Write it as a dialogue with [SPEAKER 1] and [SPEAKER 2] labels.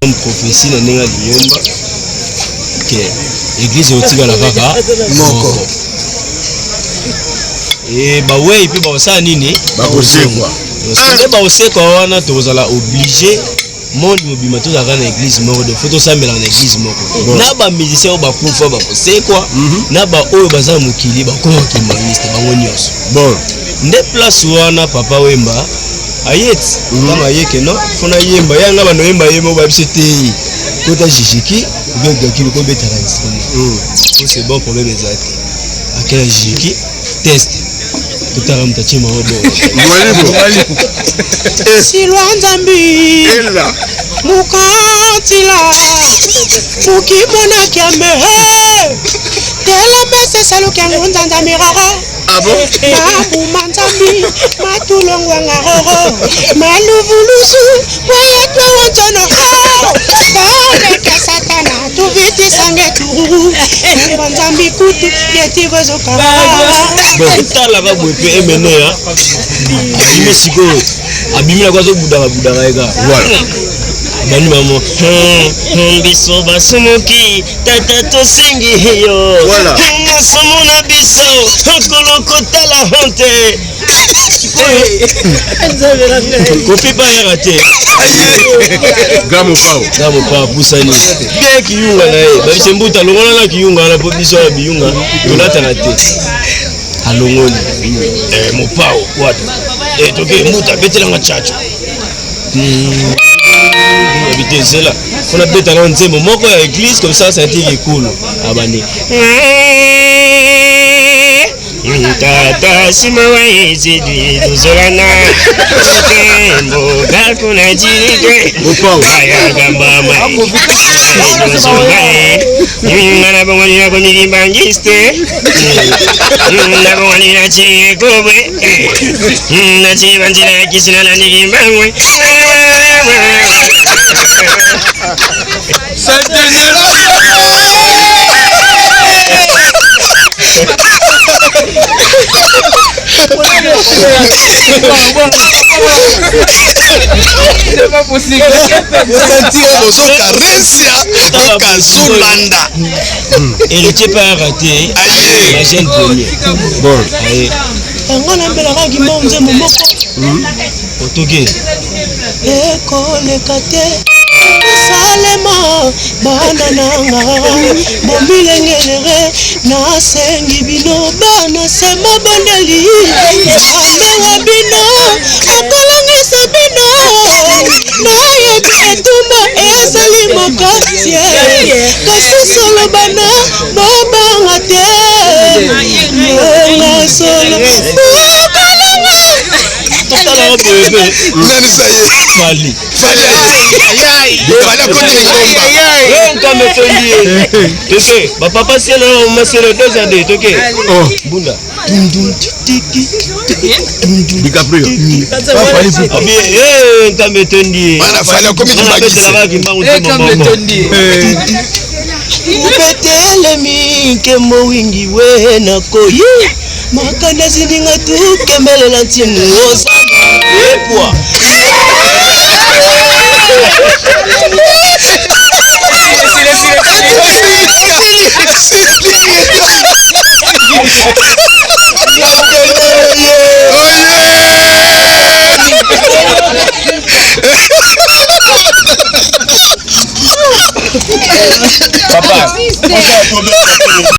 [SPEAKER 1] Comme prophétie na nenga liyomba que l'église otika la kaka moko. Et bah ouais, puis bah ça nini
[SPEAKER 2] bakosekwa.
[SPEAKER 1] C'est bah osekwa wana tozala obligé monde mobima tozala na église moko de photo ça mela na église moko. Na ba musicien ba kufa ba kosekwa na ba oyo baza mukili ba ko kimangiste bango nyonso.
[SPEAKER 2] Bon.
[SPEAKER 1] Nde place wana papa Wemba ayet kama ayeke no fona yemba yanga bano yemba yemo ba bisete kota jijiki bien kilo ko betala instrument. C'est bon problème exact. Akela jijiki test tutara mtachima obo.
[SPEAKER 3] Silwanzambi
[SPEAKER 2] Ella
[SPEAKER 3] mukatila mukimona kiamehe tela mese salo kyangu nzanzamirara.
[SPEAKER 2] Ah bon?
[SPEAKER 3] Babu manzambi matulongwa ngaro maluvulusu wayatwa wanzono hao kaweka satana tuviti sange turu manzambi kutu yetivozo kara.
[SPEAKER 1] Bon tala ba bwepe emene ya abime siko abimila kwazo budaka eka voilà bani mamo biso basumuki tata tosengi yo
[SPEAKER 2] voilà
[SPEAKER 1] nasomona biso kolokotala honte kopi pa ya rate
[SPEAKER 2] gamo pao
[SPEAKER 1] pusani bien kiyunga na ye babise mbuta longola na kiyunga na po biso ya biyunga tolatana te alongoli mopao wata toke mbuta betelanga chacho habité cela on a bêta là on dit mon moko ya église comme ça dit cool abani tata sima wa ezidi tuzolana tembo kakuna jirike aya gamba mai ngana bongoni na komiri bangiste na bongoni na chiri kobe na chiri banjira kisina na nigimangwe
[SPEAKER 2] c'est pas possible.
[SPEAKER 1] Et le type a raté la jeune première.
[SPEAKER 2] Bon.
[SPEAKER 3] On a appelé la guimauve de mon moko.
[SPEAKER 1] Otoge.
[SPEAKER 3] École kate. Salema banananga bomilengere na sengi bino bana sema bandeli amewa bino akolanga sabino na yebetumba ezali mokosie kasi solo bana bobanga te nga solo akolanga
[SPEAKER 1] totala bebe fali kama tolie toke ba papa cielo maselo 2 ans toke bunda tiki
[SPEAKER 2] DiCaprio
[SPEAKER 1] abi kama tolie
[SPEAKER 2] bana fala komi
[SPEAKER 1] tondi ubetele minke mo wingi we na koyi makana zininga tukemelela ntinu osa epwa Papa,